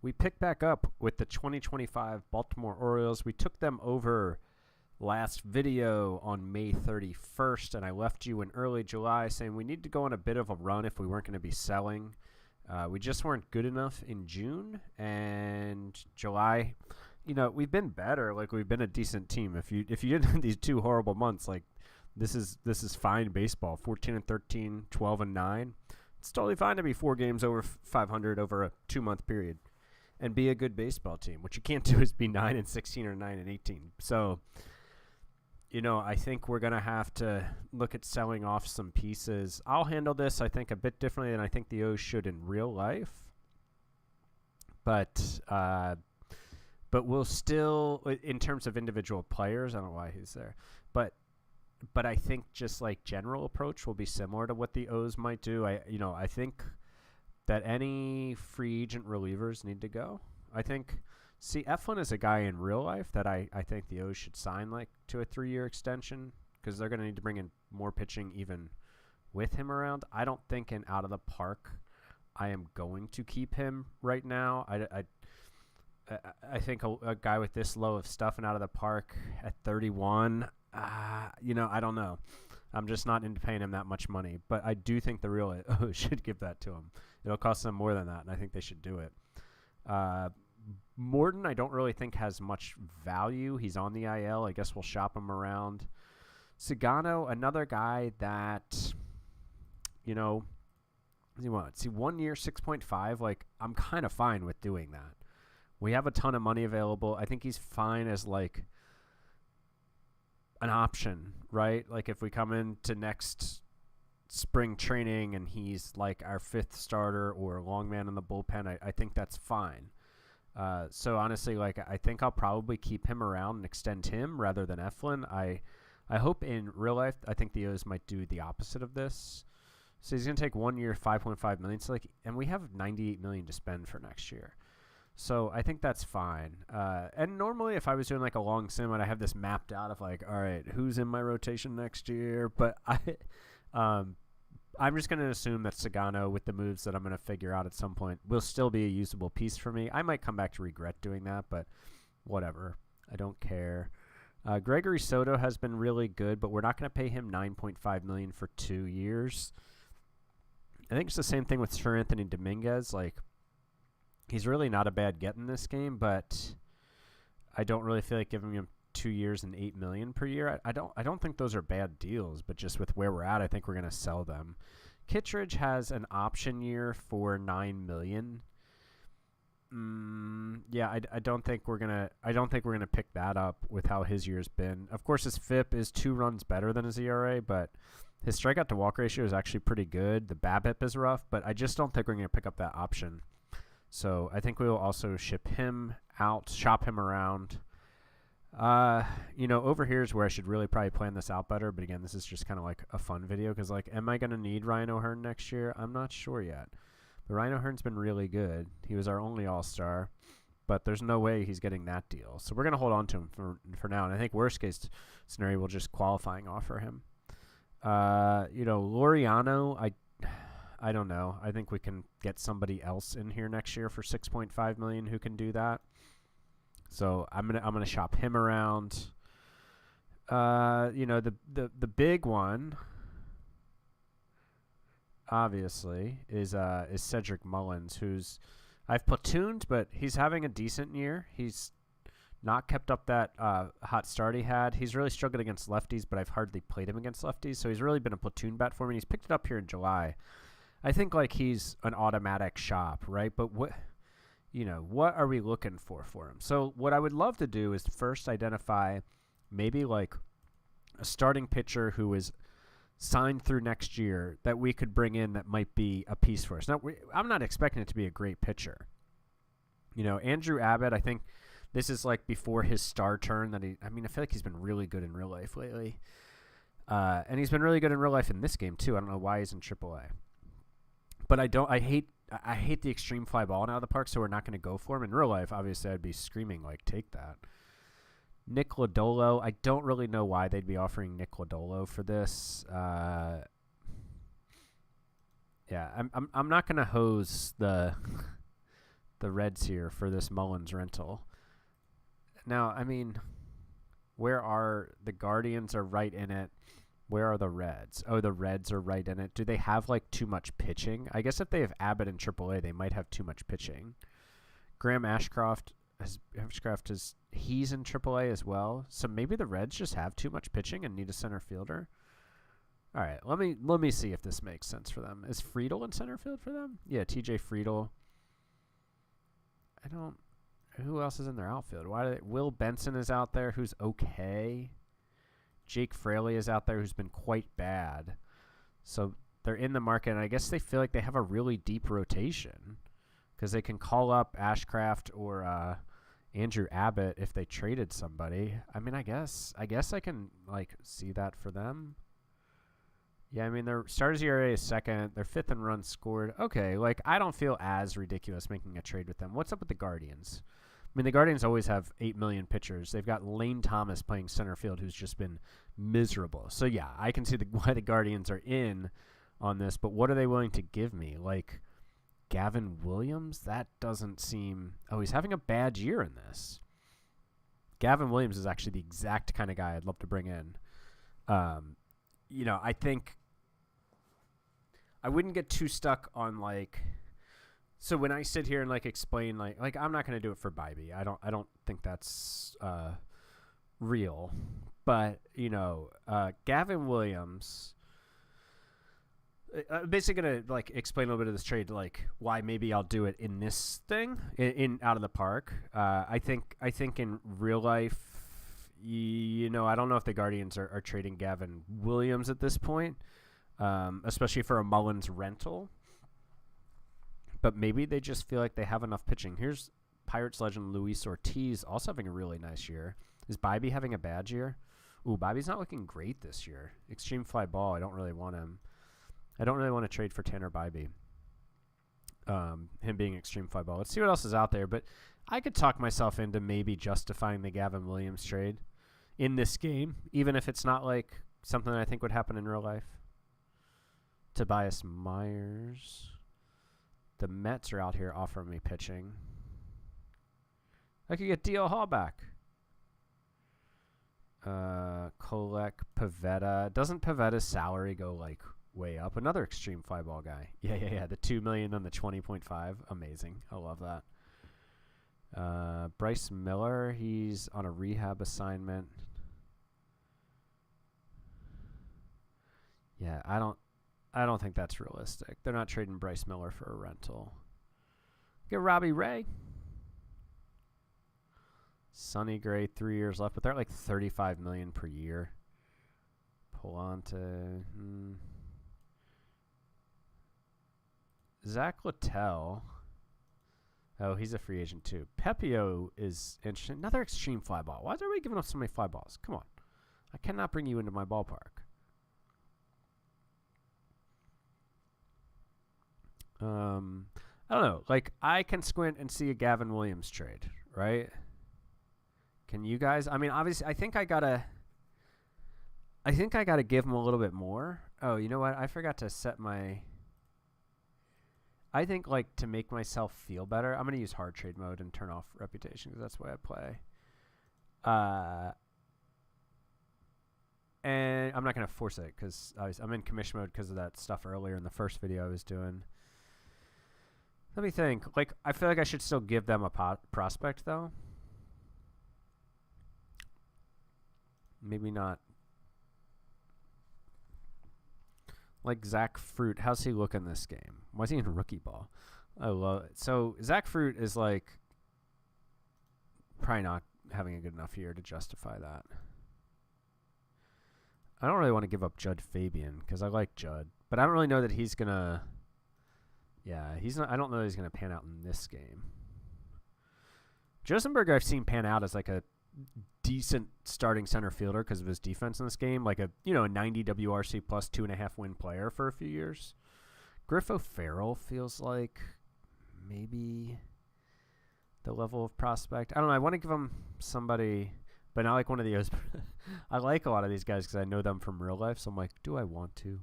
We pick back up with the 2025 Baltimore Orioles. We took them over last video on May 31st, and I left you in early July saying we need to go on a bit of a run if we weren't going to be selling. We just weren't good enough in June, and July, we've been better. Like, we've been a decent team. If you didn't have these two horrible months, like, this is fine baseball. 14-13, 12-9. It's totally fine to be 4 games over 500 over a 2-month period and be a good baseball team. What you can't do is be 9-16 or 9-18. So, I think we're going to have to look at selling off some pieces. I'll handle this, I think, a bit differently than I think the O's should in real life. But we'll still, in terms of individual players, I don't know why he's there. But I think just like general approach will be similar to what the O's might do. I think that any free agent relievers need to go. I think Eflin is a guy in real life that I think the O's should sign like to a 3-year extension because they're going to need to bring in more pitching even with him around. I don't think in out of the park I am going to keep him right now. I think a guy with this low of stuff and out of the park at 31, I don't know. I'm just not into paying him that much money. But I do think the real O's should give that to him. It'll cost them more than that, and I think they should do it. Morton, I don't really think has much value. He's on the IL. I guess we'll shop him around. Sagano, another guy that, he wants. 1 year, 6.5. Like, I'm kind of fine with doing that. We have a ton of money available. I think he's fine as like an option, right? Like if we come into next spring training and he's like our 5th starter or long man in the bullpen, I think that's fine. So honestly, like I think I'll probably keep him around and extend him rather than Eflin. I hope in real life, I think the O's might do the opposite of this. So he's going to take 1 year, $5.5 million. So and we have $98 million to spend for next year. So I think that's fine. And normally if I was doing like a long sim, I'd have this mapped out of like, all right, who's in my rotation next year? But I'm just going to assume that Sagano, with the moves that I'm going to figure out at some point, will still be a usable piece for me. I might come back to regret doing that, but whatever. I don't care. Gregory Soto has been really good, but we're not going to pay him $9.5 million for 2 years. I think it's the same thing with Sir Anthony Dominguez. Like, he's really not a bad get in this game, but I don't really feel like giving him 2 years and $8 million per year. I don't think those are bad deals, but just with where we're at, I think we're going to sell them. Kittredge has an option year for $9 million. Yeah, I don't think we're gonna pick that up with how his year's been. Of course, his FIP is 2 runs better than his ERA, but his strikeout to walk ratio is actually pretty good. The BABIP is rough, but I just don't think we're gonna pick up that option. So I think we will also ship him out, shop him around. Over here is where I should really probably plan this out better. But again, this is just kind of like a fun video because, like, am I going to need Ryan O'Hearn next year? I'm not sure yet. But Ryan O'Hearn's been really good. He was our only All-Star, but there's no way he's getting that deal. So we're going to hold on to him for now. And I think worst case scenario, we'll just qualifying offer him. Laureano, I don't know. I think we can get somebody else in here next year for $6.5 million who can do that. So I'm gonna shop him around. The big one, obviously, is Cedric Mullins, who's I've platooned, but he's having a decent year. He's not kept up that hot start he had. He's really struggled against lefties, but I've hardly played him against lefties. So he's really been a platoon bat for me. He's picked it up here in July. I think like he's an automatic shop, right? But what are we looking for him? So what I would love to do is first identify maybe like a starting pitcher who is signed through next year that we could bring in that might be a piece for us. Now, I'm not expecting it to be a great pitcher. Andrew Abbott, I think this is like before his star turn I feel like he's been really good in real life lately. And he's been really good in real life in this game too. I don't know why he's in AAA. But I hate the extreme fly ball out of the park, so we're not going to go for him. In real life, obviously, I'd be screaming, like, take that. Nick Lodolo, I don't really know why they'd be offering Nick Lodolo for this. Yeah, I'm not going to hose the the Reds here for this Mullins rental. Now, I mean, where are the Guardians are right in it. Where are the Reds? Oh, the Reds are right in it. Do they have like too much pitching? I guess if they have Abbott in AAA, they might have too much pitching. Graham Ashcraft he's in AAA as well. So maybe the Reds just have too much pitching and need a center fielder. All right, let me see if this makes sense for them. Is Friedel in center field for them? Yeah, TJ Friedel. Who else is in their outfield? Will Benson is out there, who's okay. Jake Fraley is out there, who's been quite bad. So they're in the market, and I guess they feel like they have a really deep rotation because they can call up Ashcraft or Andrew Abbott if they traded somebody. I mean, I guess I can like see that for them. Yeah, I mean, their starters ERA is second. They're fifth in runs scored. Okay, like I don't feel as ridiculous making a trade with them. What's up with the Guardians? I mean, the Guardians always have 8 million pitchers. They've got Lane Thomas playing center field, who's just been miserable. So, yeah, I can see why the Guardians are in on this. But what are they willing to give me? Like, Gavin Williams? That doesn't seem... Oh, he's having a bad year in this. Gavin Williams is actually the exact kind of guy I'd love to bring in. I think... I wouldn't get too stuck on, like... So when I sit here and like explain like I'm not going to do it for Bybee. I don't think that's real. But, Gavin Williams I'm basically going to like explain a little bit of this trade, like why maybe I'll do it in this thing in out of the park. I think in real life, I don't know if the Guardians are trading Gavin Williams at this point, especially for a Mullins rental. But maybe they just feel like they have enough pitching. Here's Pirates legend Luis Ortiz also having a really nice year. Is Bybee having a bad year? Ooh, Bybee's not looking great this year. Extreme fly ball, I don't really want him. I don't really want to trade for Tanner Bybee. Him being extreme fly ball. Let's see what else is out there. But I could talk myself into maybe justifying the Gavin Williams trade in this game, even if it's not like something that I think would happen in real life. Tobias Myers. The Mets are out here offering me pitching. I could get D.L. Hall back. Kolek, Pavetta. Doesn't Pavetta's salary go like way up? Another extreme fly ball guy. Yeah. The $2 million on the 20.5. Amazing. I love that. Bryce Miller. He's on a rehab assignment. Yeah, I don't think that's realistic. They're not trading Bryce Miller for a rental. Get Robbie Ray. Sonny Gray, 3 years left, but they're at like $35 million per year. Polante. Zach Littell. Oh, he's a free agent too. Pepio is interesting. Another extreme fly ball. Why is everybody giving up so many fly balls? Come on. I cannot bring you into my ballpark. I don't know. Like, I can squint and see a Gavin Williams trade, right? Can you guys? I mean, obviously, I think I gotta give him a little bit more. Oh, you know what? I forgot to set my... I think, like, to make myself feel better, I'm going to use hard trade mode and turn off reputation because that's the way I play. And I'm not going to force it because I'm in commission mode because of that stuff earlier in the first video I was doing. Let me think. Like, I feel like I should still give them a prospect, though. Maybe not. Like Zach Fruit. How's he look in this game? Why is he in rookie ball? I love it. So, Zach Fruit is, like, probably not having a good enough year to justify that. I don't really want to give up Judd Fabian because I like Judd. But I don't really know that he's going to... Yeah, he's not. I don't know that he's going to pan out in this game. Josenberger I've seen pan out as like a decent starting center fielder because of his defense in this game. Like a 90 WRC plus 2.5 win player for a few years. Griff O'Farrell feels like maybe the level of prospect. I don't know. I want to give him somebody, but not like one of those. I like a lot of these guys because I know them from real life. So I'm like, do I want to?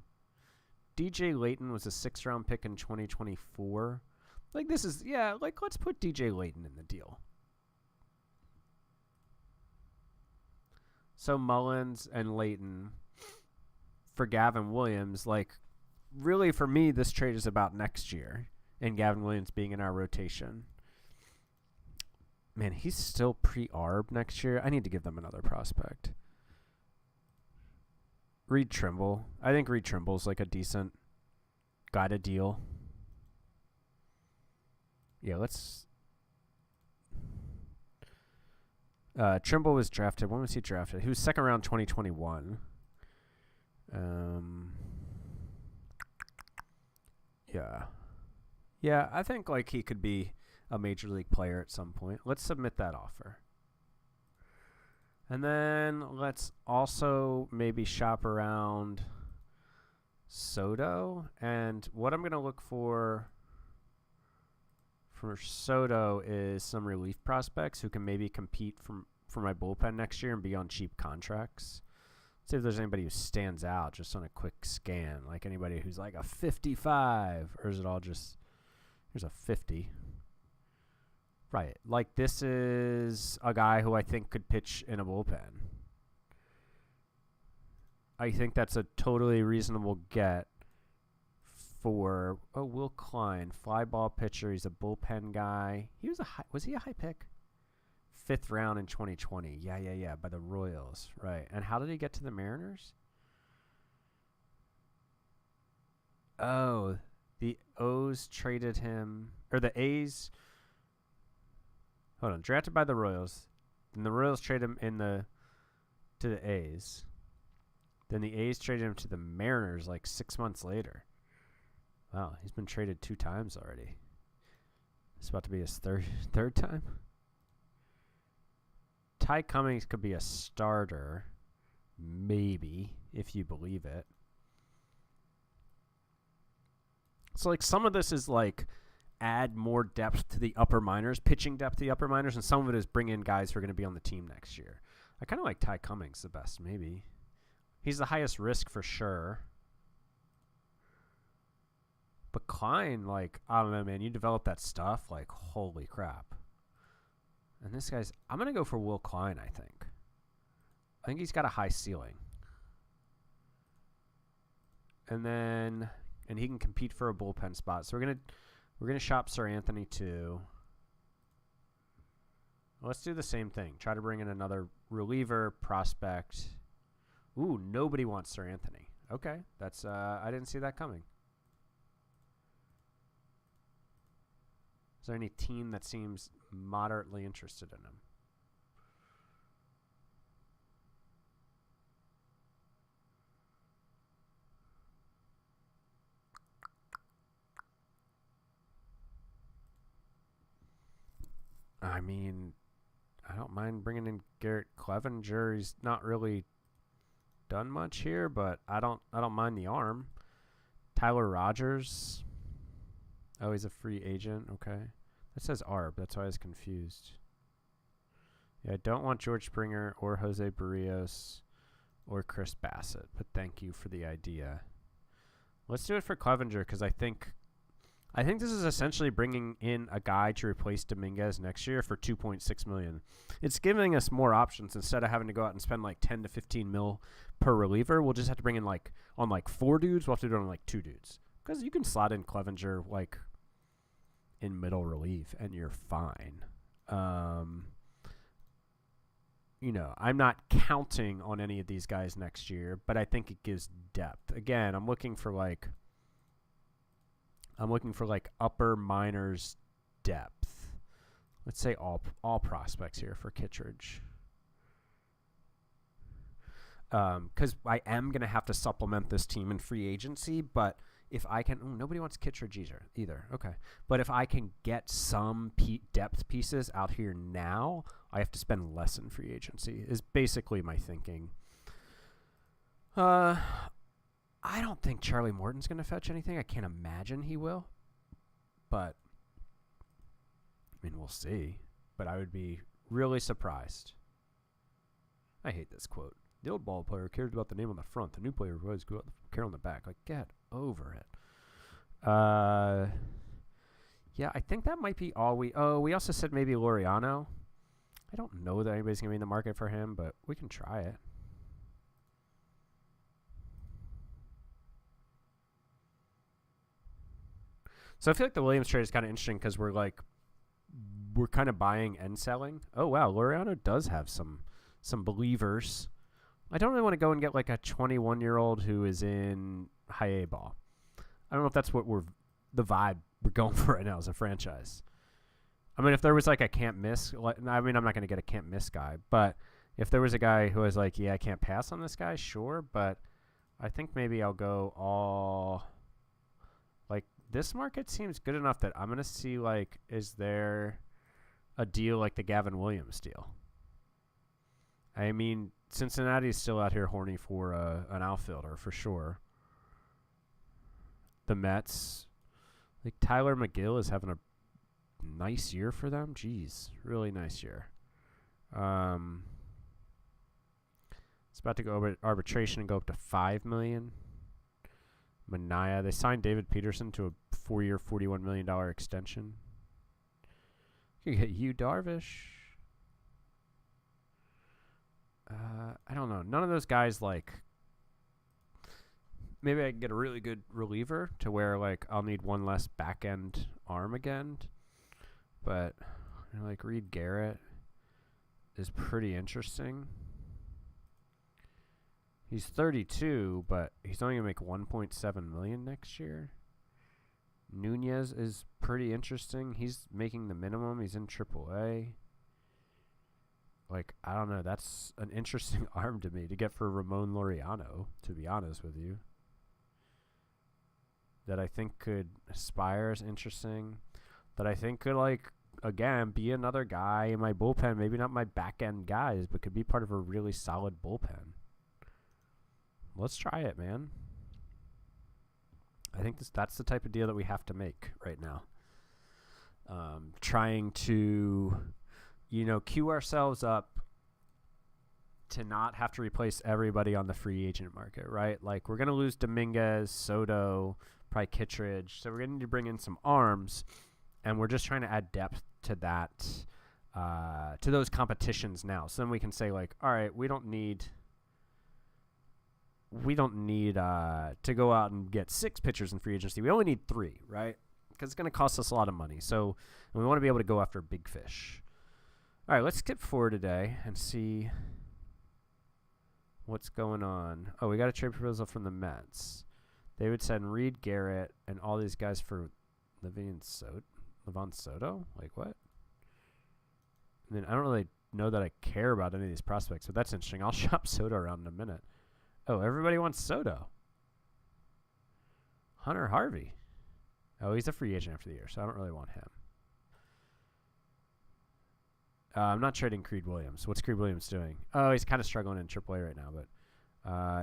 DJ Layton was a 6th-round pick in 2024. Like, this is, yeah, like, let's put DJ Layton in the deal. So Mullins and Layton for Gavin Williams, like, really for me, this trade is about next year and Gavin Williams being in our rotation. Man, he's still pre-arb next year. I need to give them another prospect. Reed Trimble. I think Reed Trimble's like a decent guy to deal. Yeah, let's... Trimble was drafted. When was he drafted? He was second round 2021. Yeah. Yeah, I think like he could be a major league player at some point. Let's submit that offer. And then let's also maybe shop around Soto. And what I'm going to look for Soto is some relief prospects who can maybe compete for my bullpen next year and be on cheap contracts. See if there's anybody who stands out just on a quick scan, like anybody who's like a 55, or is it all just, here's a 50. Right, like this is a guy who I think could pitch in a bullpen. I think that's a totally reasonable get for, Will Klein, fly ball pitcher. He's a bullpen guy. Was he a high pick? 5th round in 2020. Yeah, by the Royals. Right. And how did he get to the Mariners? Oh, the O's traded him, or the A's. Hold on. Drafted by the Royals. Then the Royals traded him to the A's. Then the A's traded him to the Mariners like 6 months later. Wow, he's been traded 2 times already. It's about to be his third time. Ty Cummings could be a starter, maybe, if you believe it. So, like, some of this is, like, add more depth to the upper minors, pitching depth to the upper minors, and some of it is bring in guys who are going to be on the team next year. I kind of like Ty Cummings the best, maybe. He's the highest risk for sure. But Klein, like, I don't know, man. You develop that stuff, like, holy crap. And this guy's, I'm going to go for Will Klein, I think. I think he's got a high ceiling. And he can compete for a bullpen spot. So we're gonna shop Sir Anthony too. Let's do the same thing. Try to bring in another reliever prospect. Ooh, nobody wants Sir Anthony. Okay, that's I didn't see that coming. Is there any team that seems moderately interested in him? I mean, I don't mind bringing in Garrett Clevenger. He's not really done much here, but I don't mind the arm. Tyler Rogers. Oh, he's a free agent. Okay. That says ARB. That's why I was confused. Yeah, I don't want George Springer or Jose Barrios or Chris Bassett, but thank you for the idea. Let's do it for Clevenger because I think this is essentially bringing in a guy to replace Dominguez next year for $2.6 million. It's giving us more options instead of having to go out and spend like 10 to 15 mil per reliever. We'll just have to bring in like on like 4 dudes. We'll have to do it on like 2 dudes because you can slot in Clevenger like in middle relief and you're fine. You know, I'm not counting on any of these guys next year, but I think it gives depth. Again, I'm looking for like upper minors depth. Let's say all prospects here for Kittredge. Because I am going to have to supplement this team in free agency, but if I can... nobody wants Kittredge either. Okay. But if I can get some depth pieces out here now, I have to spend less in free agency, is basically my thinking. I don't think Charlie Morton's going to fetch anything. I can't imagine he will. But, I mean, we'll see. But I would be really surprised. I hate this quote. The old ball player cares about the name on the front. The new player always care on the back. Like, get over it. Yeah, I think that might be all we... Oh, we also said maybe Laureano. I don't know that anybody's going to be in the market for him, but we can try it. So I feel like the Williams trade is kind of interesting because we're kind of buying and selling. Oh, wow. Laureano does have some believers. I don't really want to go and get like a 21-year-old who is in high A ball. I don't know if that's what the vibe we're going for right now as a franchise. I mean, if there was like a can't miss, I mean, I'm not going to get a can't miss guy, but if there was a guy who was like, yeah, I can't pass on this guy, sure, but I think maybe I'll go all, like, this market seems good enough that I'm going to see, like, is there a deal like the Gavin Williams deal? I mean, Cincinnati's still out here horny for an outfielder for sure. The Mets, like Tyler McGill is having a nice year for them. Jeez, really nice year. It's about to go over arbitration and go up to $5 million. Mania, they signed David Peterson to a 4-year, $41 million extension. You get Yu Darvish. I don't know. None of those guys, like, maybe I can get a really good reliever to where, like, I'll need one less back-end arm again. But, you know, like, Reed Garrett is pretty interesting. He's 32, but he's only going to make $1.7 million next year. Nunez is pretty interesting. He's making the minimum. He's in AAA. Like, I don't know. That's an interesting arm to me to get for Ramon Laureano, to be honest with you. That I think could aspire is interesting. That I think could, like, again, be another guy in my bullpen. Maybe not my back-end guys, but could be part of a really solid bullpen. Let's try it, man. I think that's the type of deal that we have to make right now. Trying to, you know, queue ourselves up to not have to replace everybody on the free agent market, right? Like, we're going to lose Dominguez, Soto, probably Kittredge. So we're going to need to bring in some arms, and we're just trying to add depth to that, to those competitions now. So then we can say, like, all right, we don't need to go out and get 6 pitchers in free agency. We only need 3, right? Because it's going to cost us a lot of money. So we want to be able to go after big fish. All right, let's skip forward today and see what's going on. Oh, we got a trade proposal from the Mets. They would send Reed Garrett and all these guys for Levon Soto? Like, what? I mean, I don't really know that I care about any of these prospects, but that's interesting. I'll shop Soto around in a minute. Oh, everybody wants Soto. Hunter Harvey. Oh, he's a free agent after the year, so I don't really want him. I'm not trading Creed Williams. What's Creed Williams doing? Oh, he's kind of struggling in AAA right now, but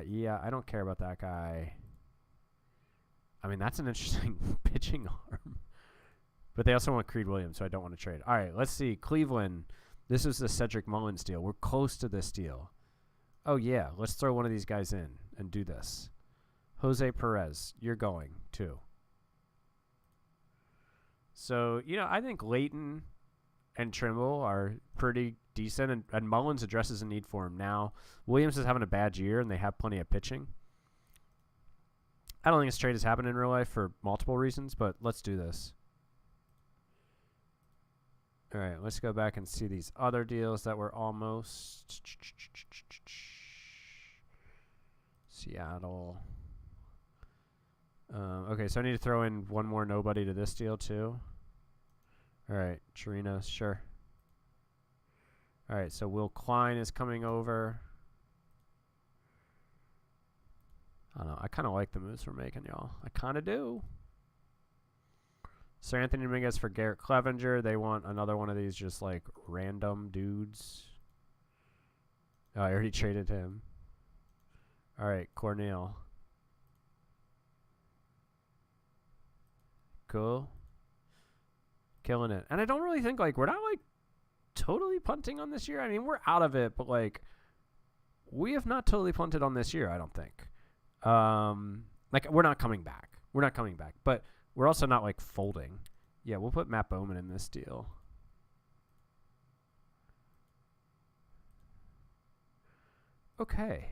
yeah, I don't care about that guy. I mean, that's an interesting pitching arm. But they also want Creed Williams, so I don't want to trade. All right, let's see. Cleveland. This is the Cedric Mullins deal. We're close to this deal. Oh, yeah, let's throw one of these guys in and do this. Jose Perez, you're going, too. So, you know, I think Leighton and Trimble are pretty decent, and Mullins addresses a need for him now. Williams is having a bad year, and they have plenty of pitching. I don't think this trade has happened in real life for multiple reasons, but let's do this. All right, let's go back and see these other deals that were almost... Seattle. Okay, so I need to throw in one more nobody to this deal, too. All right, Chirinos, sure. All right, so Will Klein is coming over. I don't know. I kind of like the moves we're making, y'all. I kind of do. Sir Anthony Dominguez for Garrett Clevenger. They want another one of these just, like, random dudes. Oh, I already traded him. All right, Cornell. Cool. Killing it. And I don't really think, like, we're not, like, totally punting on this year. I mean, we're out of it, but, like, we have not totally punted on this year, I don't think. Like, we're not coming back. We're not coming back. But we're also not, like, folding. Yeah, we'll put Matt Bowman in this deal. Okay.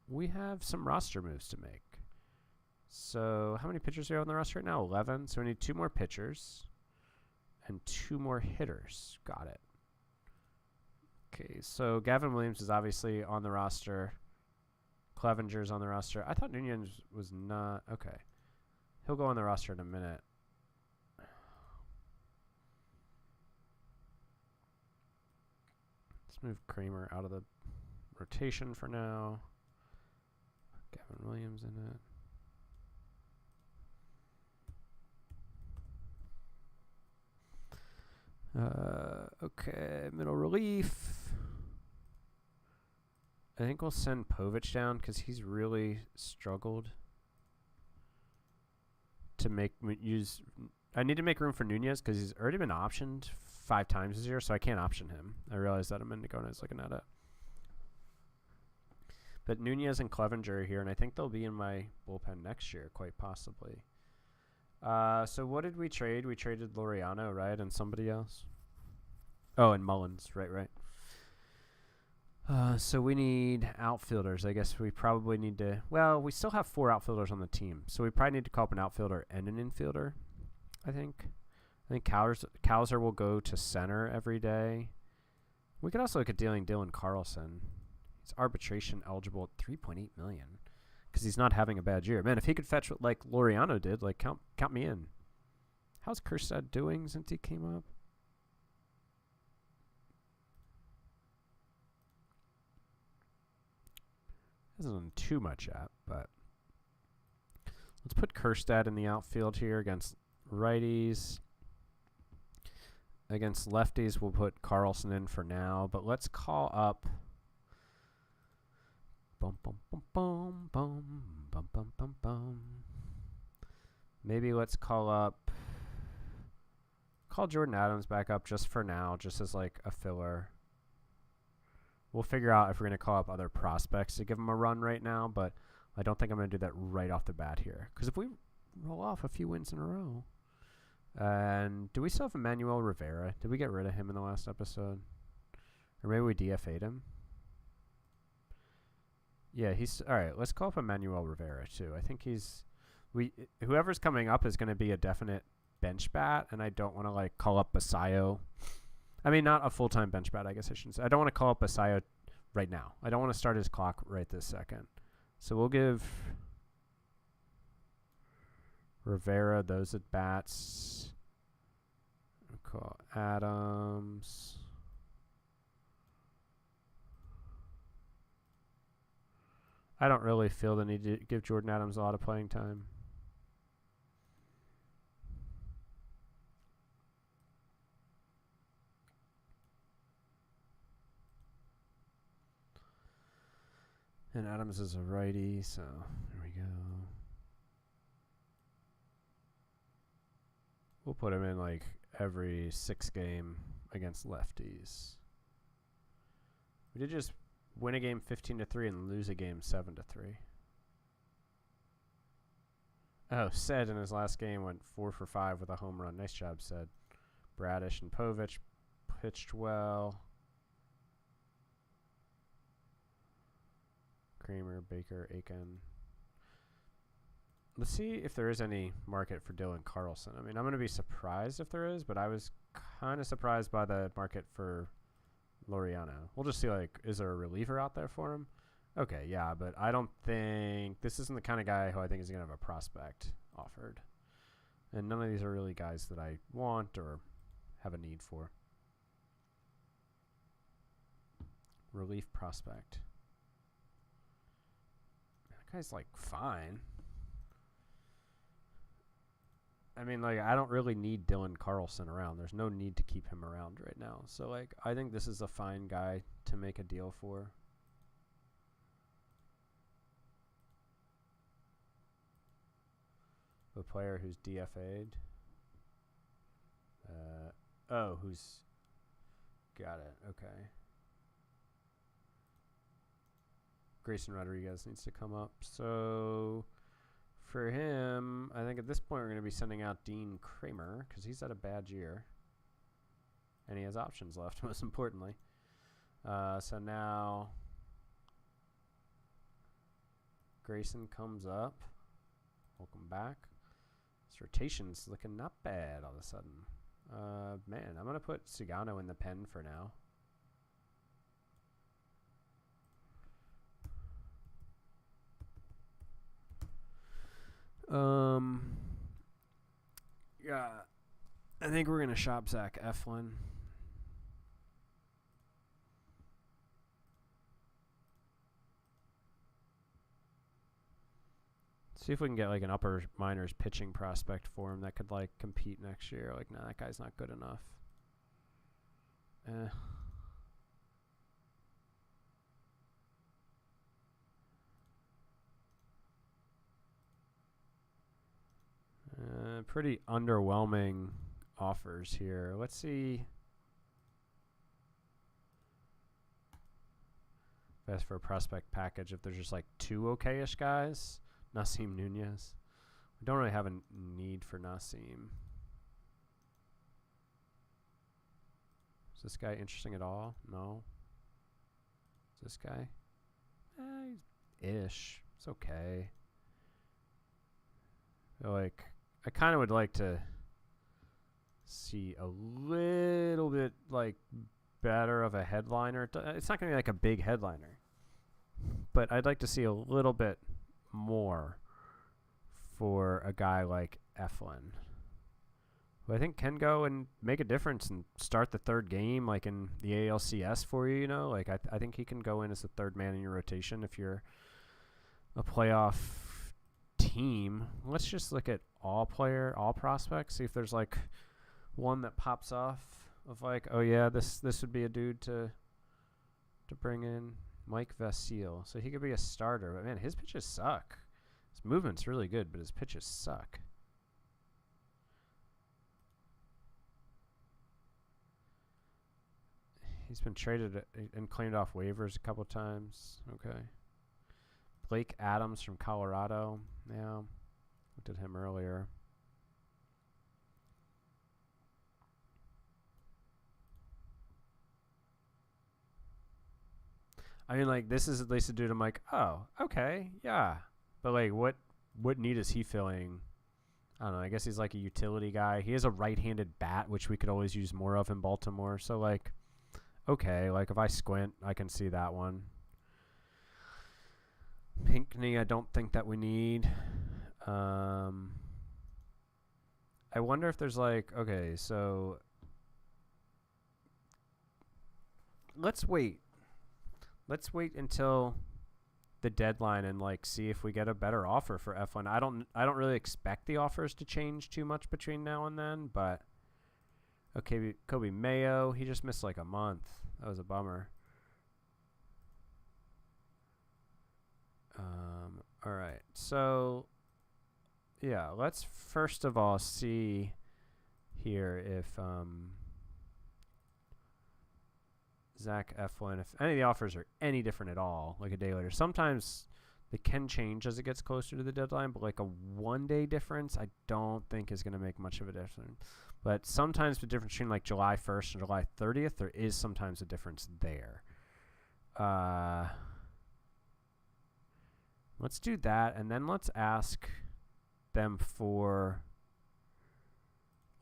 We have some roster moves to make. So how many pitchers are on the roster right now? 11. So we need 2 more pitchers and 2 more hitters. Got it. Okay, so Gavin Williams is obviously on the roster. Clevenger's on the roster. I thought Nunez was not. Okay. He'll go on the roster in a minute. Let's move Kramer out of the rotation for now. Gavin Williams in it. Okay, middle relief. I think we'll send Povich down because he's really struggled to use. I need to make room for Nunez because he's already been optioned 5 times this year, so I can't option him. I realized that a minute ago when I was looking at it. But Nunez and Clevenger are here, and I think they'll be in my bullpen next year, quite possibly. So what did we trade? We traded Laureano, right, and somebody else? Oh, and Mullins, right. So we need outfielders. I guess we probably need to... Well, we still have 4 outfielders on the team, so we probably need to call up an outfielder and an infielder, I think. I think Cowser will go to center every day. We could also look at dealing Dylan Carlson. He's arbitration eligible at $3.8 million because he's not having a bad year. Man, if he could fetch what like Laureano did, like count me in. How's Kerstad doing since he came up? Hasn't done too much yet, but let's put Kerstad in the outfield here against righties. Against lefties, we'll put Carlson in for now, but let's call up. Bum, bum, bum, bum, bum, bum, bum, bum, bum. Maybe let's call Jordan Adams back up just for now, just as like a filler. We'll figure out if we're going to call up other prospects to give them a run right now, but I don't think I'm going to do that right off the bat here. Because if we roll off a few wins in a row. And do we still have Emmanuel Rivera? Did we get rid of him in the last episode? Or maybe we DFA'd him? Yeah, he's... Alright, let's call up Emmanuel Rivera, too. I think whoever's coming up is going to be a definite bench bat, and I don't want to, like, call up Basayo. I mean, not a full-time bench bat, I guess I shouldn't say. I don't want to call up Basayo right now. I don't want to start his clock right this second. So we'll give Rivera those at bats. We'll call Adams. I don't really feel the need to give Jordan Adams a lot of playing time. And Adams is a righty, so there we go. We'll put him in like every 6 game against lefties. We did just win a game 15-3 and lose a game 7-3. Oh, Sed in his last game went 4 for 5 with a home run. Nice job, Sed. Bradish and Povich pitched well. Kramer, Baker, Aiken. Let's see if there is any market for Dylan Carlson. I mean, I'm going to be surprised if there is, but I was kind of surprised by the market for Laureano. We'll just see, like, is there a reliever out there for him? Okay, yeah, but I don't think... This isn't the kind of guy who I think is going to have a prospect offered. And none of these are really guys that I want or have a need for. Relief prospect. That guy's, like, fine. I mean, like, I don't really need Dylan Carlson around. There's no need to keep him around right now. So, like, I think this is a fine guy to make a deal for. A player who's DFA'd. Who's... Got it. Okay. Grayson Rodriguez needs to come up. So... for him, I think at this point we're going to be sending out Dean Kramer because he's had a bad year. And he has options left, most importantly. So now Grayson comes up. Welcome back. This rotation's looking not bad all of a sudden. Man, I'm going to put Sugano in the pen for now. Yeah, I think we're going to shop Zach Eflin. See if we can get like an upper minors pitching prospect for him that could like compete next year. Like, nah, that guy's not good enough. Pretty underwhelming offers here. Let's see. Best for a prospect package if there's just like two okay-ish guys. Nasim Nunez. We don't really have a need for Nasim. Is this guy interesting at all? No. Is this guy? Ish. It's okay. Like, I kind of would like to see a little bit like better of a headliner. It's not going to be like a big headliner, but I'd like to see a little bit more for a guy like Eflin, who I think can go and make a difference and start the third game like in the ALCS for you, you know? Like I think he can go in as the third man in your rotation if you're a playoff team. Let's just look at all prospects, see if there's like one that pops off of like, oh yeah, this would be a dude to bring in. Mike Vasile. So he could be a starter, but man, his pitches suck. His movement's really good, but his pitches suck. He's been traded and claimed off waivers a couple times. Okay. Blake Adams from Colorado. Yeah. Looked at him earlier. I mean, like, this is at least a dude I'm like, oh, okay, yeah. But, like, what need is he filling? I don't know. I guess he's, like, a utility guy. He has a right-handed bat, which we could always use more of in Baltimore. So, like, okay. Like, if I squint, I can see that one. Pinckney, I don't think that we need. I wonder if there's, like, okay, so let's wait. Let's wait until the deadline and like see if we get a better offer for F1. I don't really expect the offers to change too much between now and then, but okay, Kobe Mayo, he just missed like a month. That was a bummer. All right. So yeah, let's first of all see here if Zach Eflin, if any of the offers are any different at all, like a day later. Sometimes they can change as it gets closer to the deadline, but like a 1 day difference, I don't think is going to make much of a difference. But sometimes the difference between like July 1st and July 30th, there is sometimes a difference there. Let's do that, and then let's ask them for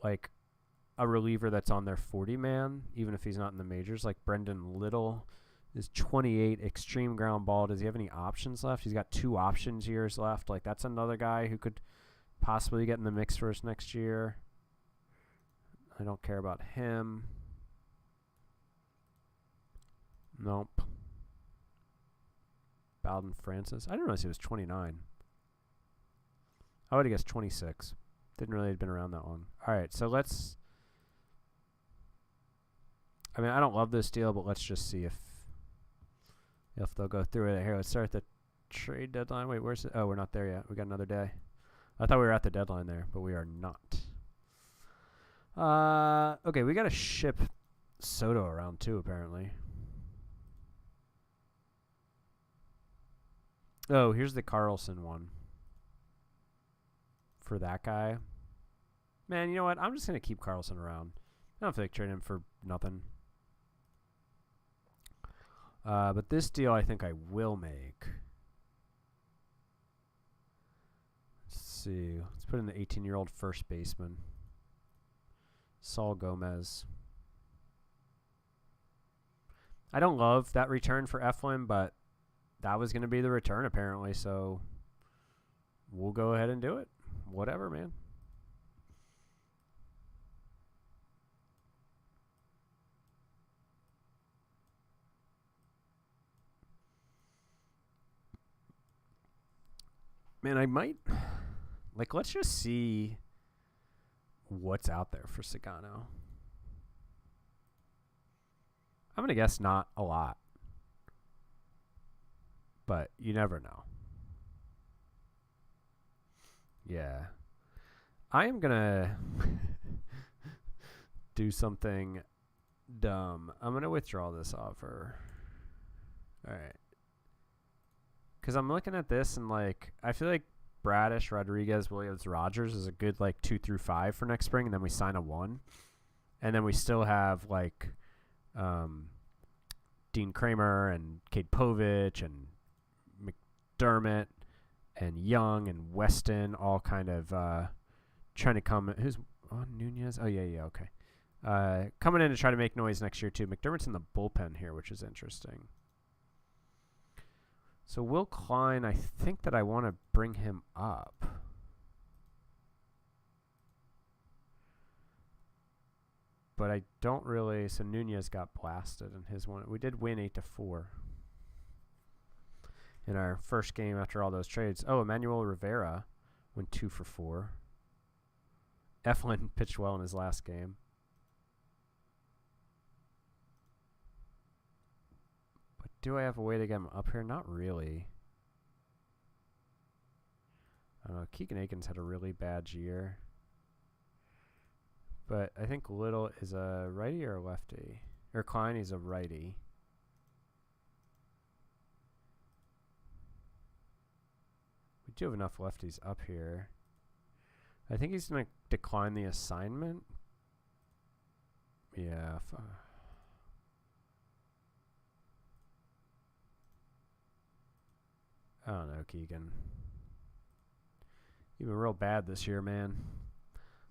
like a reliever that's on their 40-man, even if he's not in the majors. Like Brendan Little is 28, extreme ground ball. Does he have any options left? He's got 2 options years left. Like, that's another guy who could possibly get in the mix for us next year. I don't care about him. Nope. Bowden Francis. I didn't realize he was 29. I would have guessed 26. Didn't really have been around that long. All right, so let's... I mean, I don't love this deal, but let's just see if they'll go through it. Here, let's start the trade deadline. Wait, where's it? Oh, we're not there yet. We got another day. I thought we were at the deadline there, but we are not. Okay, we got to ship Soto around too, apparently. Oh, here's the Carlson one. for that guy. Man, you know what? I'm just going to keep Carlson around. I don't feel like trading him for nothing. But this deal I think I will make. Let's see. Let's put in the 18-year-old first baseman. Saul Gomez. I don't love that return for Eflin, but that was going to be the return apparently, so we'll go ahead and do it. Whatever, man. Man, I might, like, let's just see what's out there for Sagano. I'm going to guess not a lot, but you never know. Yeah. I am going to do something dumb. I'm going to withdraw this offer. All right. Because I'm looking at this and, like, I feel like Bradish, Rodriguez, Williams, Rogers is a good, like, 2 through 5 for next spring, and then we sign a 1. And then we still have, like, Dean Kramer and Cade Povich and McDermott and Young and Weston all kind of trying to come. Who's Nunez? Oh, yeah, okay. Coming in to try to make noise next year, too. McDermott's in the bullpen here, which is interesting. So Will Klein, I think that I want to bring him up. But I don't really. So Nunez got blasted in his one. We did win 8-4 in our first game after all those trades. Oh, Emmanuel Rivera went 2 for 4. Eflin pitched well in his last game. But do I have a way to get him up here? Not really. I don't know. Keegan Aikens had a really bad year. But I think Little is a righty or a lefty. Or Klein, he's a righty. We do have enough lefties up here. I think he's going to decline the assignment. Yeah. I don't know, Keegan. You've been real bad this year, man.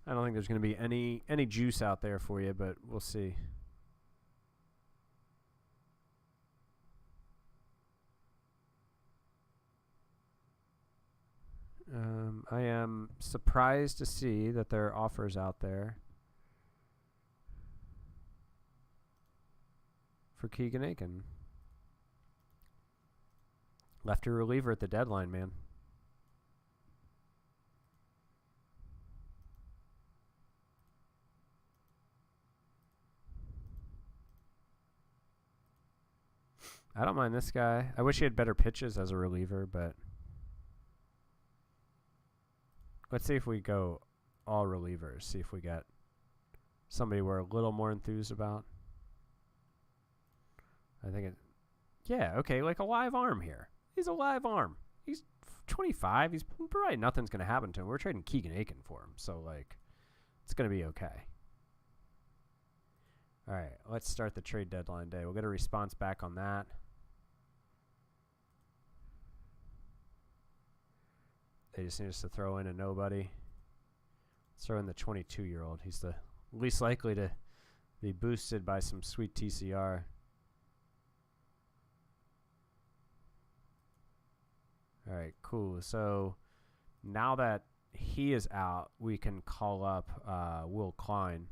I don't think there's going to be any juice out there for you, but we'll see. I am surprised to see that there are offers out there for Keegan Aiken. Lefty reliever at the deadline, man. I don't mind this guy. I wish he had better pitches as a reliever, but let's see if we go all relievers. See if we get somebody we're a little more enthused about. I think it... Yeah, okay, like a live arm here. He's a live arm. He's 25. He's probably nothing's going to happen to him. We're trading Keegan Aiken for him, so, like, it's going to be okay. All right, let's start the trade deadline day. We'll get a response back on that. They just need us to throw in a nobody. Let's throw in the 22-year-old. He's the least likely to be boosted by some sweet TCR. All right, cool. So now that he is out, we can call up Will Klein.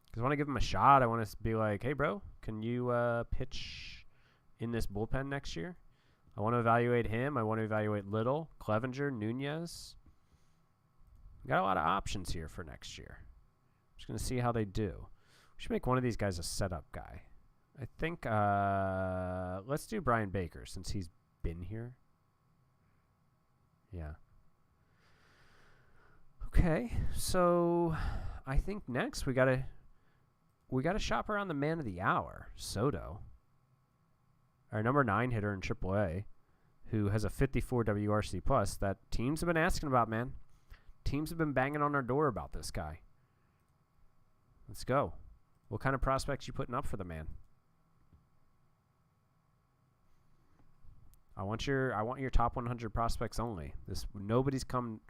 Because I want to give him a shot. I want to be like, hey, bro, can you pitch in this bullpen next year? I want to evaluate him. I want to evaluate Little, Clevenger, Nunez. We got a lot of options here for next year. Just going to see how they do. We should make one of these guys a setup guy. I think let's do Brian Baker since he's been here. Yeah. Okay, so I think next we gotta shop around the man of the hour, Soto. Our number 9 hitter in AAA, who has a 54 WRC plus that teams have been asking about, man. Teams have been banging on our door about this guy. Let's go. What kind of prospects you putting up for the man? I want your top 100 prospects only. Nobody's come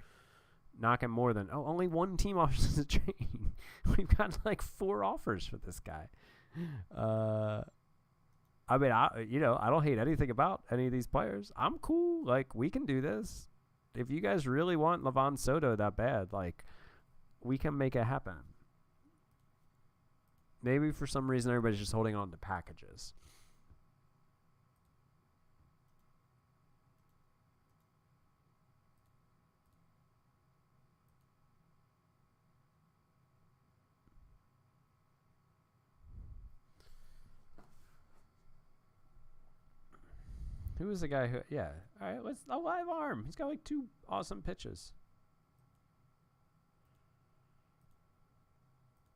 knocking more than only one team offers a trade. We've got like 4 offers for this guy. I mean, I don't hate anything about any of these players. I'm cool. Like, we can do this. If you guys really want Livan Soto that bad, like, we can make it happen. Maybe for some reason everybody's just holding on to packages. Who is the guy who... Yeah. All right, let's... A live arm. He's got, like, 2 awesome pitches.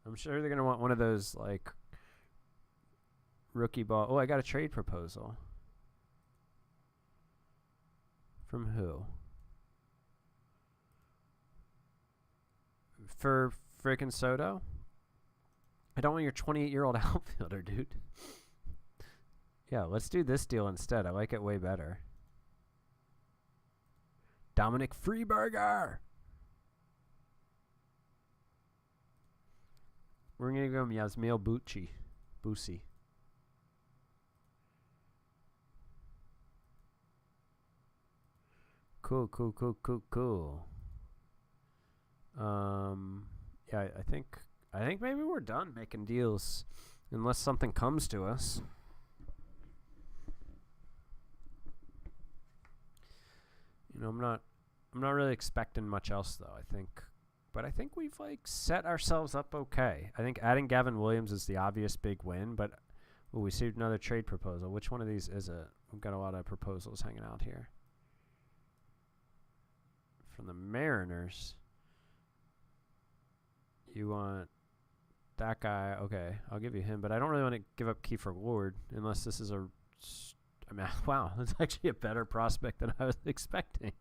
I'm sure they're going to want one of those, like, rookie ball... Oh, I got a trade proposal. From who? For freaking Soto? I don't want your 28-year-old outfielder, dude. Yeah, let's do this deal instead. I like it way better. Dominic Freeberger. We're going to give him Yasmail Boosie. Cool. Yeah, I think maybe we're done making deals unless something comes to us. You know, I'm not really expecting much else though, I think. But I think we've like set ourselves up okay. I think adding Gavin Williams is the obvious big win, but we received another trade proposal. Which one of these is it? We've got a lot of proposals hanging out here. From the Mariners. You want that guy? Okay, I'll give you him, but I don't really want to give up Kiefer Ward unless this is wow, that's actually a better prospect than I was expecting.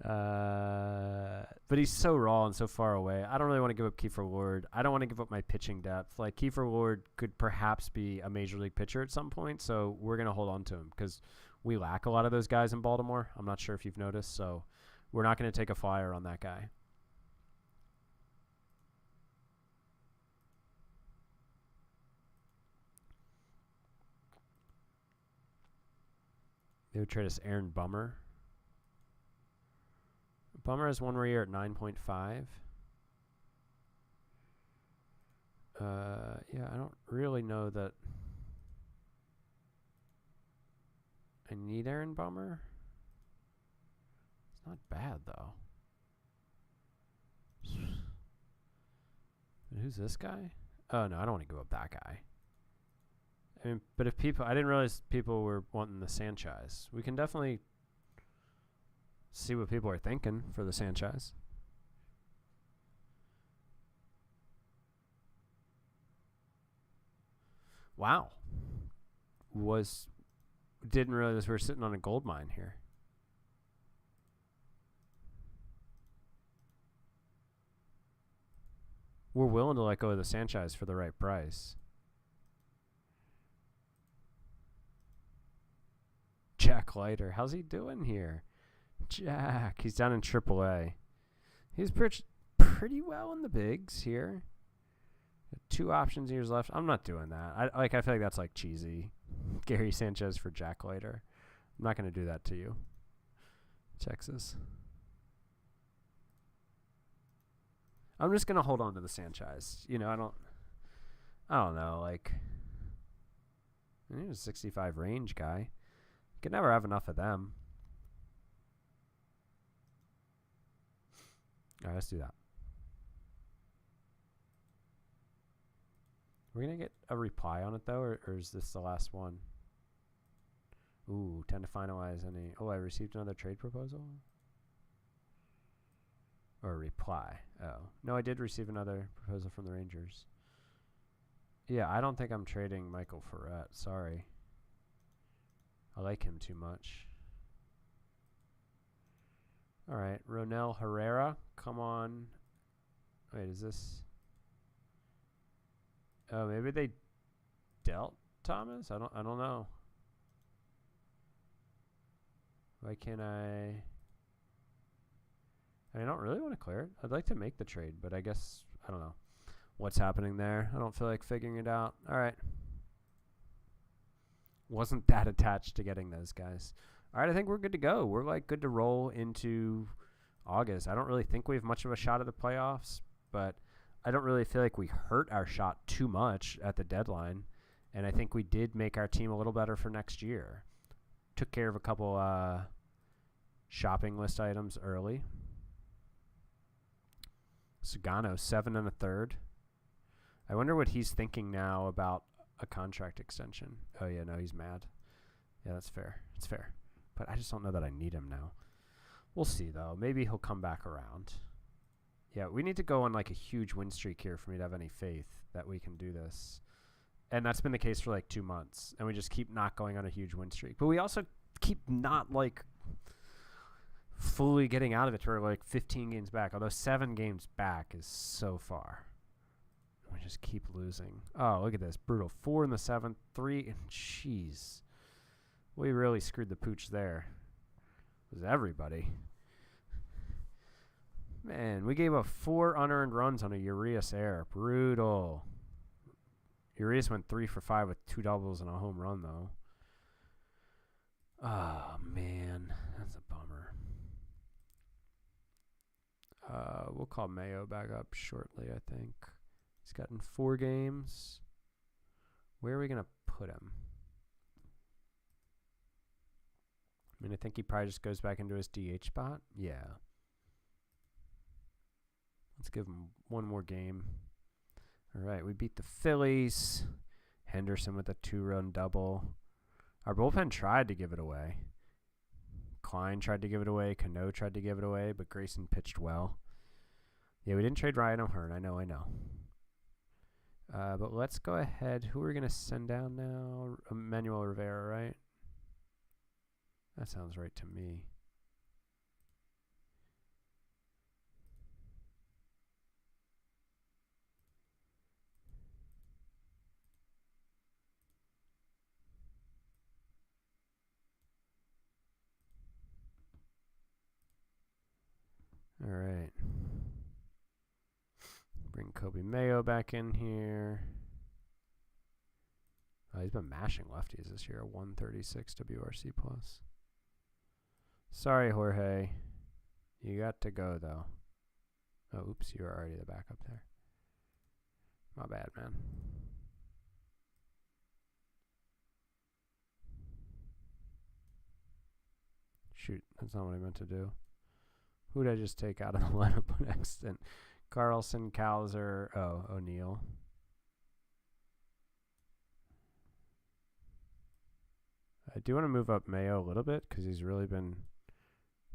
But he's so raw and so far away. I don't really want to give up Kiefer Ward. I don't want to give up my pitching depth. Like, Kiefer Ward could perhaps be a major league pitcher at some point, so we're going to hold on to him because we lack a lot of those guys in Baltimore. I'm not sure if you've noticed, so we're not going to take a flyer on that guy. They would trade us Aaron Bummer. Bummer has 1 more year at 9.5. Yeah, I don't really know that I need Aaron Bummer. It's not bad, though. And who's this guy? Oh, no, I don't want to give up that guy. I mean, but if people... I didn't realize people were wanting the Sanchez. We can definitely see what people are thinking for the Sanchez. Wow. Didn't realize we were sitting on a gold mine here. We're willing to let go of the Sanchez for the right price. Jack Leiter. How's he doing here? Jack. He's down in AAA. He's pretty well in the bigs here. 2 options years left. I'm not doing that. I feel like that's like cheesy. Gary Sanchez for Jack Leiter. I'm not going to do that to you, Texas. I'm just going to hold on to the Sanchez. You know, I don't know. Like, he's a 65 range guy. Could never have enough of them. All right, let's do that. We're going to get a reply on it, though, or is this the last one? Ooh, tend to finalize any... Oh, I received another trade proposal? Or a reply. Oh. No, I did receive another proposal from the Rangers. Yeah, I don't think I'm trading Michael Ferret. Sorry. I like him too much. All right, Ronel Herrera, come on. Wait, is this? Oh, maybe they dealt Thomas. I don't know. Why can't I? I don't really want to clear it. I'd like to make the trade, but I guess I don't know what's happening there. I don't feel like figuring it out. All right. Wasn't that attached to getting those guys. All right, I think we're good to go. We're like good to roll into August. I don't really think we have much of a shot at the playoffs, but I don't really feel like we hurt our shot too much at the deadline. And I think we did make our team a little better for next year. Took care of a couple shopping list items early. Sugano, 7 1/3. I wonder what he's thinking now about a contract extension. Oh, yeah, no, he's mad. Yeah, that's fair. It's fair. But I just don't know that I need him now. We'll see, though. Maybe he'll come back around. Yeah, we need to go on like a huge win streak here for me to have any faith that we can do this. And that's been the case for like 2 months. And we just keep not going on a huge win streak. But we also keep not like fully getting out of it. We're like 15 games back. Although 7 games back is so far. We just keep losing. Oh, look at this. Brutal. 4 in the 7th. 3. And jeez. We really screwed the pooch there. It was everybody. Man, we gave up 4 unearned runs on a Urias error. Brutal. Urias went 3 for 5 with 2 doubles and a home run, though. Oh, man. That's a bummer. We'll call Mayo back up shortly, I think. He's gotten 4 games. Where are we going to put him? I mean, I think he probably just goes back into his DH spot. Yeah. Let's give him 1 more game. All right, we beat the Phillies. Henderson with a 2-run double. Our bullpen tried to give it away. Klein tried to give it away. Cano tried to give it away, but Grayson pitched well. Yeah, we didn't trade Ryan O'Hearn. I know. But let's go ahead. Who are we going to send down now? Manuel Rivera, right? That sounds right to me. All right. Bring Kobe Mayo back in here. Oh, he's been mashing lefties this year. 136 WRC plus. Sorry, Jorge. You got to go, though. Oh, oops. You were already the backup there. My bad, man. Shoot. That's not what I meant to do. Who did I just take out of the lineup next? And Carlson, Cowser, O'Neill. I do want to move up Mayo a little bit because he's really been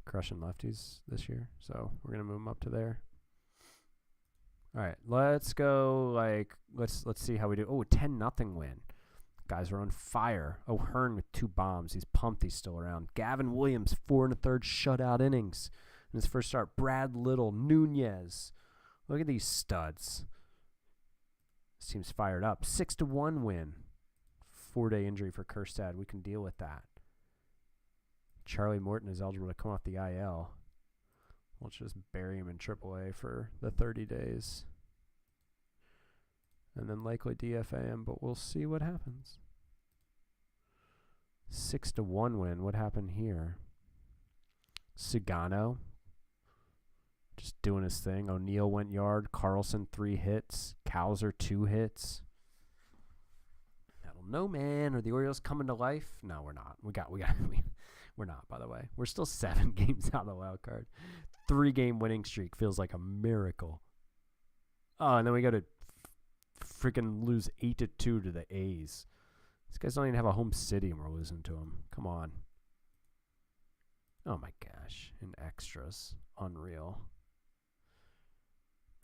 crushing lefties this year. So we're going to move him up to there. All right, let's go. Let's see how we do. Oh, 10-0 win. Guys are on fire. O'Hearn with 2 bombs. He's pumped. He's still around. Gavin Williams, 4 1/3 shutout innings. In his first start, Brad Little, Nunez. Look at these studs. This team's fired up. 6-1 win. 4-day injury for Kjerstad. We can deal with that. Charlie Morton is eligible to come off the IL. Let's just bury him in AAA for the 30 days. And then likely DFA him, but we'll see what happens. 6-1 win. What happened here? Sugano just doing his thing. O'Neill went yard. Carlson 3 hits. Cowser 2 hits. I don't know, man. Are the Orioles coming to life? No, we're not. We're not, by the way. We're still 7 games out of the wild card. 3-game winning streak feels like a miracle. Oh, and then we got to freaking lose 8-2 to the A's. These guys don't even have a home city, and we're losing to them. Come on. Oh, my gosh. In extras. Unreal.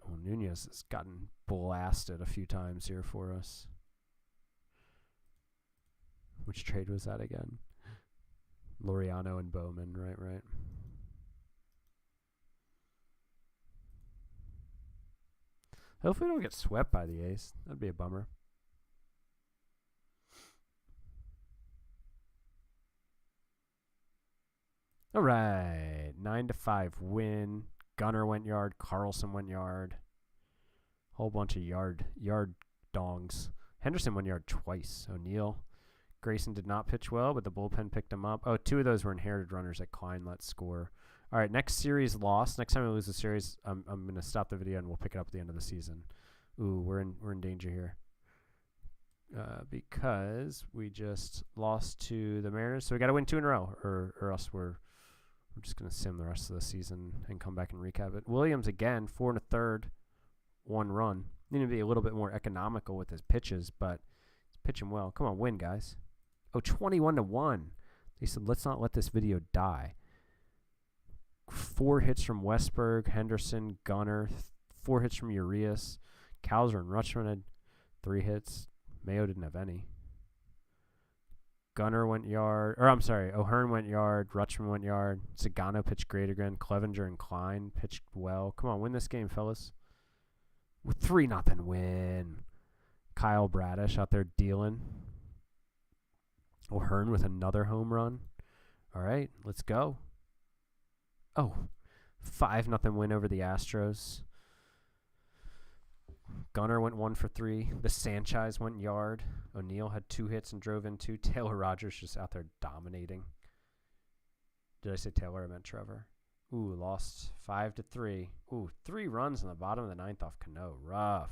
Oh, Nunez has gotten blasted a few times here for us. Which trade was that again? Laureano and Bowman, right. Hopefully we don't get swept by the A's. That'd be a bummer. All right. 9-5 win. Gunner went yard. Carlson went yard. Whole bunch of yard dongs. Henderson went yard twice. O'Neill. Grayson did not pitch well, but the bullpen picked him up. Oh, 2 of those were inherited runners that Klein let score. All right, next series lost. Next time we lose the series, I'm going to stop the video and we'll pick it up at the end of the season. Ooh, we're in danger here. Because we just lost to the Mariners. So we got to win 2 in a row or else we're just going to sim the rest of the season and come back and recap it. Williams again, 4 1/3, 1 run. Need to be a little bit more economical with his pitches, but he's pitching well. Come on, win, guys. Oh, 21-1. They said, let's not let this video die. 4 hits from Westberg, Henderson, Gunner, 4 hits from Urias. Cowser and Rutschman had 3 hits. Mayo didn't have any. Gunner went yard. O'Hearn went yard. Rutschman went yard. Sagano pitched great again. Clevenger and Klein pitched well. Come on, win this game, fellas. With 3-0 win. Kyle Bradish out there dealing. O'Hearn with another home run. All right, let's go. Oh, 5-0 win over the Astros. Gunner went 1 for 3. The Sanchez went yard. O'Neill had 2 hits and drove in 2. Taylor Rogers just out there dominating. Did I say Taylor? I meant Trevor. Ooh, lost 5-3. Ooh, 3 runs in the bottom of the 9th off Cano. Rough.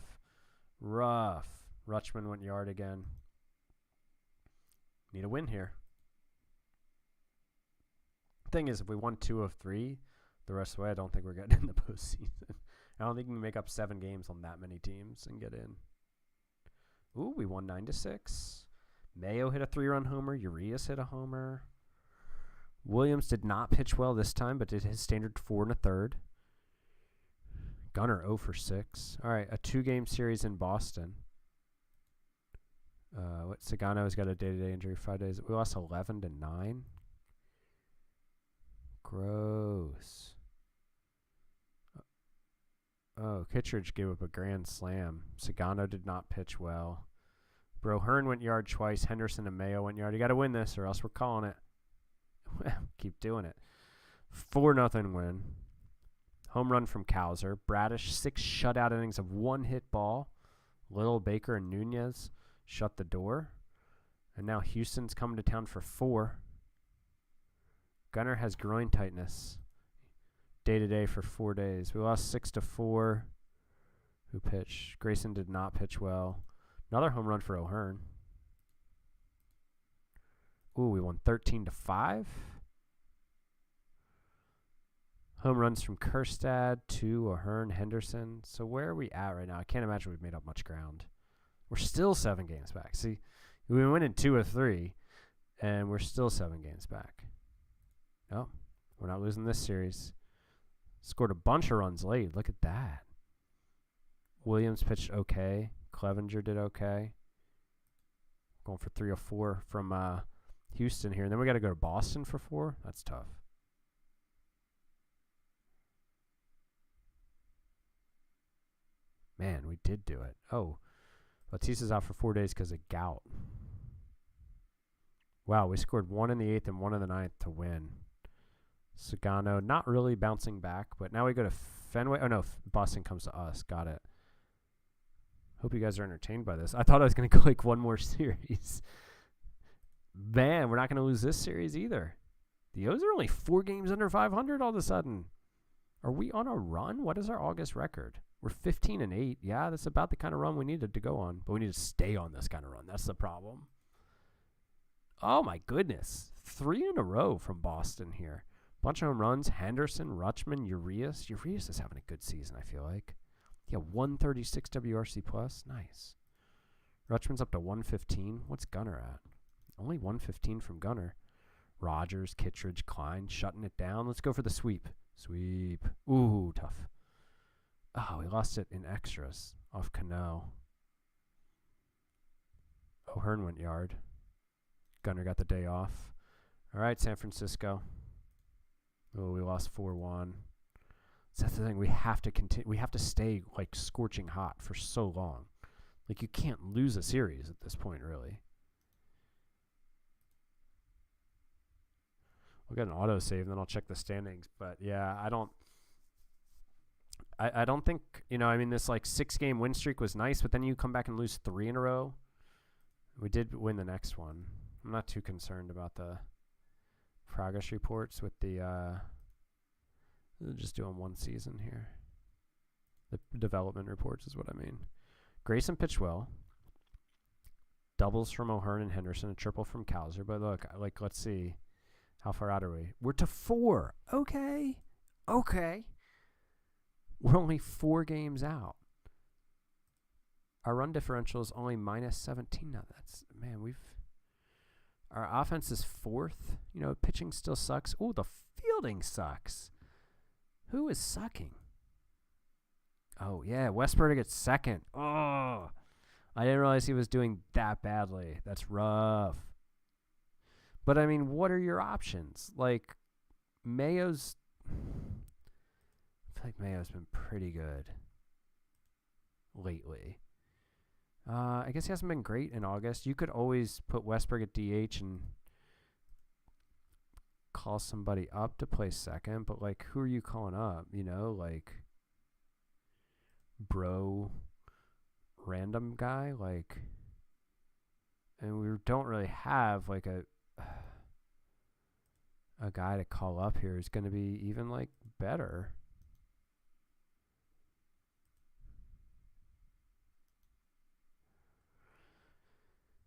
Rutschman went yard again. Need a win here. Thing is, if we won 2 of 3 the rest of the way, I don't think we're getting in the postseason. I don't think we can make up 7 games on that many teams and get in. Ooh, we won 9-6. Mayo hit a 3-run homer. Urias hit a homer. Williams did not pitch well this time, but did his standard 4 1/3. Gunner 0 for 6. All right, a 2-game series in Boston. Sagano's got a day-to-day injury, 5 days. We lost 11-9. Gross. Oh, Kittredge gave up a grand slam. Sagano did not pitch well. O'Hearn went yard twice. Henderson and Mayo went yard. You got to win this or else we're calling it. Keep doing it. 4-0 win. Home run from Cowser. Bradish, 6 shutout innings of 1-hit ball. Little, Baker, and Nunez shut the door. And now Houston's coming to town for 4. Gunner has groin tightness. Day-to-day for 4 days. We lost 6-4. Who pitched? Grayson did not pitch well. Another home run for O'Hearn. Ooh, we won 13-5. Home runs from Kerstad, 2, O'Hearn, Henderson. So where are we at right now? I can't imagine we've made up much ground. We're still 7 games back. See, we went in 2 of 3, and we're still 7 games back. No, we're not losing this series. Scored a bunch of runs late. Look at that. Williams pitched okay. Clevenger did okay. Going for 3 or 4 from Houston here. And then we got to go to Boston for 4. That's tough. Man, we did do it. Oh, Batista's out for 4 days because of gout. Wow, we scored 1 in the 8th and 1 in the 9th to win. Sagano not really bouncing back, but now we go to Fenway. Oh, no, Boston comes to us. Got it. Hope you guys are entertained by this. I thought I was going to go like 1 more series. Man, we're not going to lose this series either. The O's are only 4 games under 500 all of a sudden. Are we on a run? What is our August record? We're 15-8. Yeah, that's about the kind of run we needed to go on, but we need to stay on this kind of run. That's the problem. Oh, my goodness. 3 in a row from Boston here. Bunch of home runs. Henderson, Rutschman, Urias. Urias is having a good season, I feel like. Yeah, 136 WRC plus. Nice. Rutschman's up to 115. What's Gunner at? Only 115 from Gunner. Rogers, Kittredge, Klein shutting it down. Let's go for the sweep. Sweep. Ooh, tough. Oh, we lost it in extras off Cano. O'Hearn went yard. Gunner got the day off. All right, San Francisco. Oh, we lost 4-1. So that's the thing. We have to continue. We have to stay like scorching hot for so long. Like you can't lose a series at this point, really. We'll get an auto save, and then I'll check the standings. But yeah, I don't think, I mean, this like 6-game win streak was nice, but then you come back and lose 3 in a row. We did win the next one. I'm not too concerned about the progress reports with the just doing one season here. The development reports is what I mean. Grayson pitched well. Doubles from O'Hearn and Henderson, a triple from Cowser. But look, like, let's see. How far out are we? We're to 4. Okay. We're only 4 games out. Our run differential is only -17 now. That's, man, our offense is 4th. Pitching still sucks. Oh, the fielding sucks. Who is sucking? Oh, yeah, Westberg gets 2nd. Oh, I didn't realize he was doing that badly. That's rough. But, I mean, what are your options? Like, I feel like Mayo's been pretty good lately. I guess he hasn't been great in August. You could always put Westberg at DH and call somebody up to play second. But, like, who are you calling up? Like, bro, random guy? Like, and we don't really have, like, a guy to call up here who's going to be even, like, better.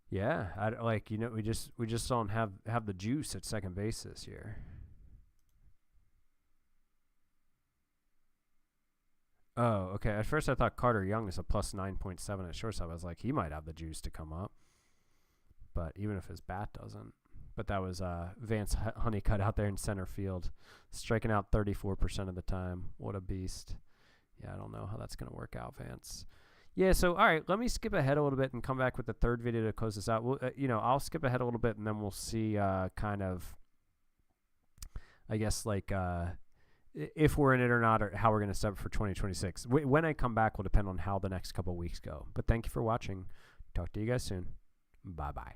Yeah, we just don't have the juice at second base this year. Oh, okay. At first I thought Carter Young is a plus 9.7 at shortstop. I was like, he might have the juice to come up. But even if his bat doesn't. But that was Vance Honeycutt out there in center field, striking out 34% of the time. What a beast. Yeah, I don't know how that's going to work out, Vance. Yeah, so, all right, let me skip ahead a little bit and come back with the third video to close this out. We'll, I'll skip ahead a little bit, and then we'll see kind of, I guess, like, if we're in it or not, or how we're going to set up for 2026. When I come back will depend on how the next couple weeks go. But thank you for watching. Talk to you guys soon. Bye-bye.